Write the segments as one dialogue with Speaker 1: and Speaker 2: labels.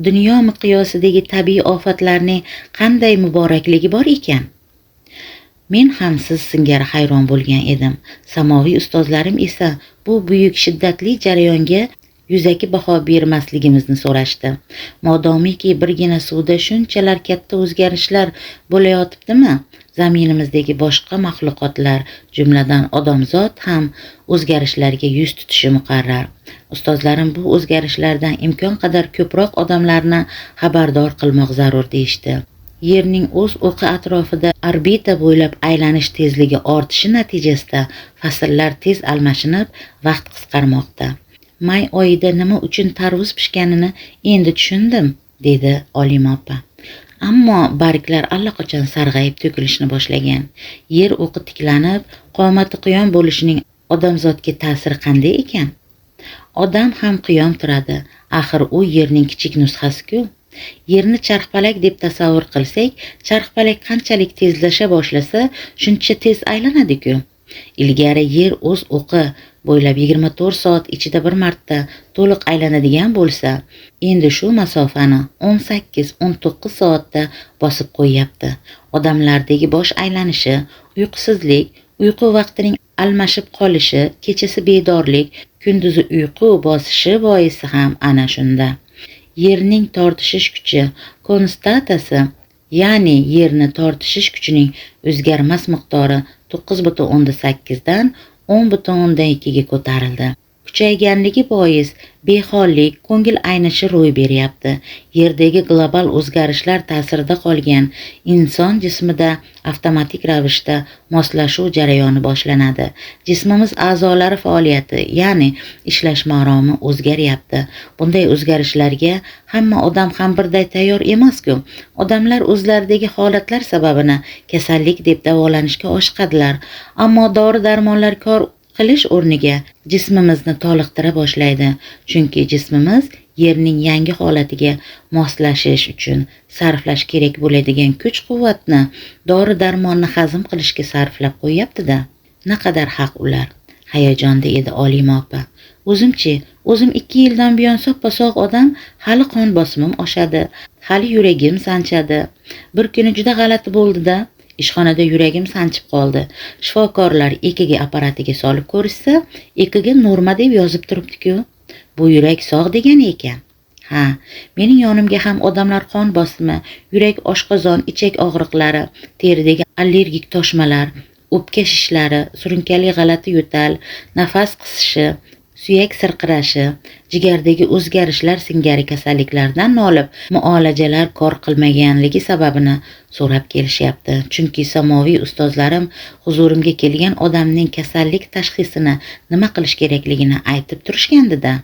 Speaker 1: dunyo miqyosidagi tabiiy ofatlarning qanday muborakligi bor ekan. Men ham siz singari hayron bo'lgan edim. Samoviy ustozlarim esa bu buyuk shiddatli jarayonga yuzaki baho bermasligimizni so'rashdi. Modomiki birgina suvda shunchalar katta o'zgarishlar bo'layotibdimi, zaminimizdagi boshqa mahluqotlar, jumladan odamzod ham o'zgarishlarga yuz tutishi muqarrar. Ustozlarim bu o'zgarishlardan imkon qadar ko'proq odamlarni xabardor qilmoq zarur deyishdi. Yerning o'z o'qi atrofida orbita bo'ylab aylanish tezligi ortishi natijasida fasllar tez almashinib, vaqt qisqarmoqda. May oyida nima uchun tarvuz pishganini endi tushundim, dedi Olima opa. Ammo barglar allaqachon sarg'ayib to'kilishni boshlagan. Yer o'qi tiklanib, qomati quyon bo'lishining odamzodga ta'siri qanday ekan? Odam ham qiyom turadi. Axir u yerning kichik nusxasi-ku. Yerni charxpalak deb tasavvur qilsak, charxpalak qanchalik tezlasha boshlasa, shuncha tez aylanadi-ku. Ilgari yer o'z o'qi bo'ylab 24 soat ichida bir marta to'liq aylanadigan bo'lsa, endi shu masofani 18-19 soatda bosib qo'yyapti. Odamlardagi bosh aylanishi, uyqusizlik, uyqu vaqtining almashib qolishi, kechasi bedorlik, kunduzi uyqu bosishi boisi ham ana shunda. Yerning tortishish kuchi konstatasi, ya'ni yerni tortishish kuchining o'zgarmas miqdori 9,8 dan 10,2 ga ko'tarildi. Kuchayganligi bois behollik, ko'ngil aynishi ro'y beryapti. Yerdagi global o'zgarishlar ta'sirida qolgan inson jismida avtomatik ravishda moslashuv jarayoni boshlanadi. Jismimiz a'zolari faoliyati, ya'ni ishlash maromi o'zgaryapti. Bunday o'zgarishlarga hamma odam ham birday tayyor emas-ku. Odamlar o'zlaridagi holatlar sababini kasallik deb davolanishga oshiqadilar, ammo dori-darmonlar kor qilish o'rniga jismimizni toliqtira boshlaydi. Chunki jismimiz yerning yangi holatiga moslashish uchun sarflash kerak bo'ladigan kuch-quvvatni dori-darmonni hazm qilishga sarflab qo'yyapti-da. Naqadar haq ular. Hayajonda edi Olima opa. O'zim 2 yildan buyon soppa-sog' odam, hali qon bosimim oshadi, hali yuragim sanchadi. Bir kuni juda g'alati bo'ldi-da. Ishxonada yuragim sanchib qoldi. Shifokorlar EKG apparatiga solib ko'rishsa, EKG norma deb yozib turibdi-ku. Bu yurak sog' degani ekan. Ha, mening yonimga ham odamlar qon bosimi, yurak, oshqozon, ichak og'riqlari, teridagi allergik toshmalar, o'pka shishlari, surunkali g'alati yo'tal, nafas qisishi, suyak sirqirashi, jigardagi o'zgarishlar singari kasalliklardan nolib, muolajalar kor qilmaganligi sababini so'rab kelishyapti. Chunki samoviy ustozlarim huzurimga kelgan odamning kasallik tashxisini nima qilish kerakligini aytib turishgandi-da.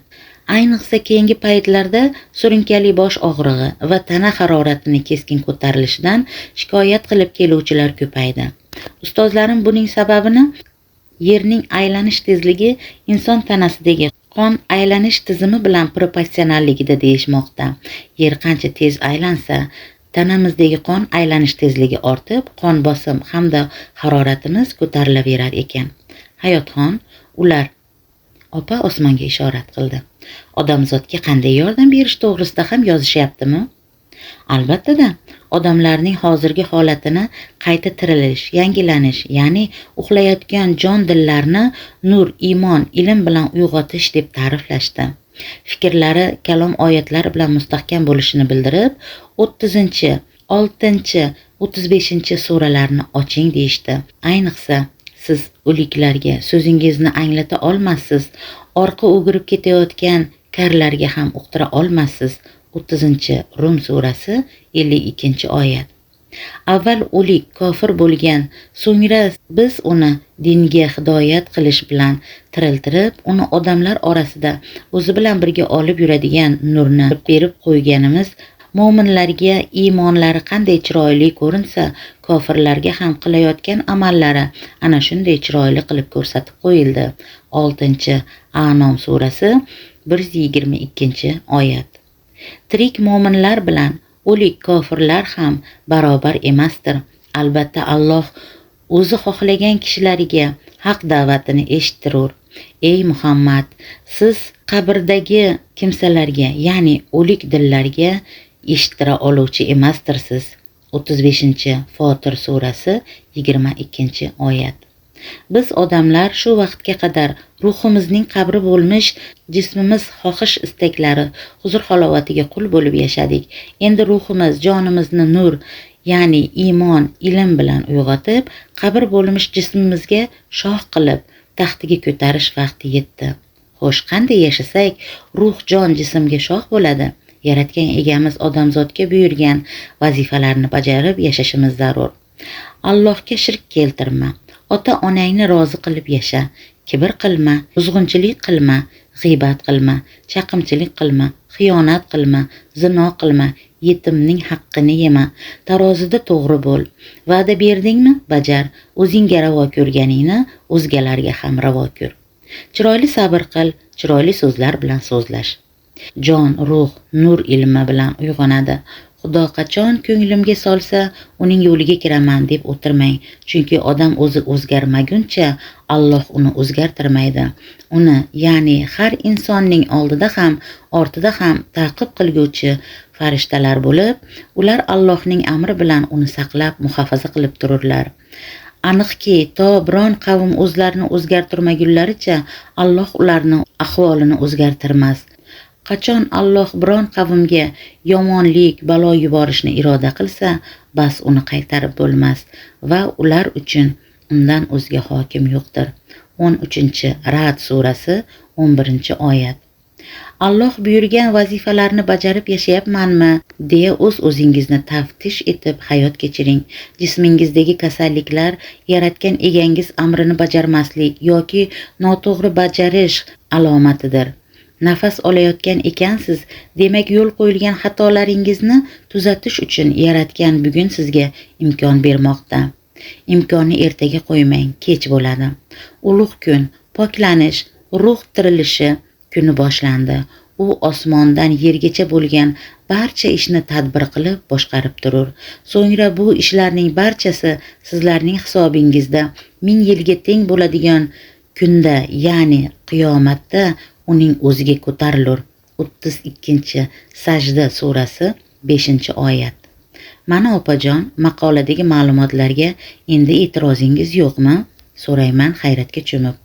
Speaker 1: Ayniqsa keyingi paytlarda surunkali bosh og'rig'i va tana haroratining keskin ko'tarilishidan shikoyat qilib keluvchilar ko'paydi. Ustozlarim buning sababini yerning aylanish tezligi inson tanasidagi qon aylanish tizimi bilan proporsionalligida deyishmoqda. Yer qancha tez aylansa, tanamizdagi qon aylanish tezligi ortib, qon bosim hamda haroratimiz ko'tarilaverar ekan. Hayotxon, ular opa osmonga ishorat qildi. Odamzodga qanday yordam berish to'g'risida ham yozishyaptimi? Albatta-da, odamlarning hozirgi holatini qayta tirilish, yangilanish, ya'ni uxlayotgan jon dillarni nur, iymon, ilm bilan uyg'otish deb ta'riflashdi. Fikrlari kalom oyatlar bilan mustahkam bo'lishini bildirib, 30, 6, 35 suralarni oching deyishdi. Ayniqsa siz o'liklarga so'zingizni anglata olmassiz, orqa o'girib ketayotgan karlarga ham uqtira olmassiz. 30 Rum surasi 52 oyat. Avval o'lik kofir bo'lgan, so'ngra biz uni dinga hidoyat qilish bilan tiriltirib, uni odamlar orasida o'zi bilan birga olib yuradigan nurni berib qo'yganimiz, mo'minlarga iymonlari qanday chiroyli ko'rinsa, kofirlarga ham qilayotgan amallari ana shunday chiroyli qilib ko'rsatib qo'yildi. 6 Anom surasi 122 oyat. Tirik mo'minlar bilan o'lik kofirlar ham barobar emasdir. Albatta Alloh o'zi xohlagan kishilariga haq da'vatini eshittirur. Ey Muhammad, siz qabrdagi kimsalarga, ya'ni o'lik dillarga eshittira oluvchi emasdirsiz. 35-Fotir surasi 22-oyat. Biz odamlar shu vaqtga qadar ruhimizning qabri bo'lmish, jismimiz xohish istaklari, huzur halovatiga qul bo'lib yashadik. Endi ruhimiz, jonimizni nur, ya'ni iymon, ilm bilan uyg'otib, qabr bo'lmish jismimizga shoh qilib, taxtiga ko'tarish vaqti yetdi. Xo'sh, qanday yashasak ruh, jon jismga shoh bo'ladi? Yaratgan egamiz odamzodga buyurgan vazifalarni bajarib yashashimiz zarur. Allohga shirk keltirma. Ota-onangni rozi qilib yasha. Kibr qilma, buzg'unchilik qilma, g'iybat qilma, chaqimchilik qilma, xiyonat qilma, zino qilma, yetimning haqqini yema, tarozida to'g'ri bo'l. Va'da berdingmi? Bajar. O'zingga ravo ko'rganingni o'zgalarga ham ravo ko'r. Chiroyli sabr qil, chiroyli so'zlar bilan so'zlash. Jon, ruh, nur ilmi bilan uyg'onadi. Xudo qachon ko'nglimga solsa, uning yo'liga kiraman deb o'tirmang. Chunki odam o'zi o'zgarmaguncha Alloh uni o'zgartirmaydi. Uni, ya'ni har insonning oldida ham, ortida ham ta'qib qilguvchi farishtalar bo'lib, ular Allohning amri bilan uni saqlab, muhofaza qilib tururlar. Aniqki, to biron qavm o'zlarini o'zgartirmagunlaricha Alloh ularning ahvolini o'zgartirmas. Qachon Alloh biron qavmga yomonlik, balo yuborishni iroda qilsa, bas uni qaytarib bo'lmas va ular uchun undan o'zga hokim yo'qdir. 13-Ra'd surasi 11-oyat. Alloh buyurgan vazifalarni bajarib yashayapmanmi deya o'z-o'zingizni taftish etib hayot kechiring. Jismingizdagi kasalliklar yaratgan egangiz amrini bajarmaslik yoki noto'g'ri bajarish alomatidir. Nafas olayotgan ekansiz, demak yo'l qo'yilgan xatolaringizni tuzatish uchun yaratgan bugun sizga imkon bermoqda. Imkonni ertaga qo'ymang, kech bo'ladi. Ulug' kun, poklanish, ruh tirilishi kuni boshlandi. U osmondan yergacha bo'lgan barcha ishni tadbir qilib boshqarib turur. So'ngra bu ishlarning barchasi sizlarning hisobingizda 1000 yilga teng bo'ladigan kunda, ya'ni qiyomatda uning o'ziga ko'tarilur. 32-Sajda surasi 5-oyat. Mana opajon, maqoladagi ma'lumotlarga endi e'tirozingiz yo'qmi? So'rayman hayratga cho'mib.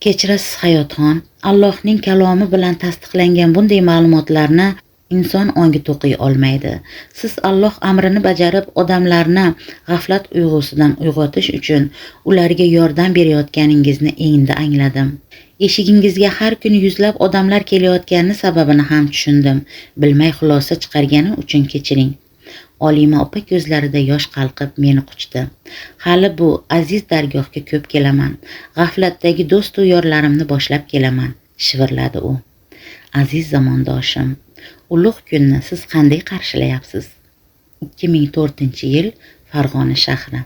Speaker 1: Kechirasiz hayotxon, Allohning kalomi bilan tasdiqlangan bunday ma'lumotlarni inson ongi to'qiy olmaydi. Siz Alloh amrini bajarib, odamlarni g'aflat uyg'usidan uyg'otish uchun ularga yordam berayotganingizni endi angladim. Eshigingizga har kuni yuzlab odamlar kelayotgani sababini ham tushundim. Bilmay xulosa chiqargani uchun kechiring. Olima opa ko'zlarida yosh qalqib meni quchdi. Hali bu aziz dargohga ko'p kelaman. G'aflatdagi do'st-u yorlarimni boshlab kelaman, shivirladi u. Aziz zamondoshim, ulug' kunni siz qanday qarshilayapsiz? 2004-yil, Farg'ona shahri.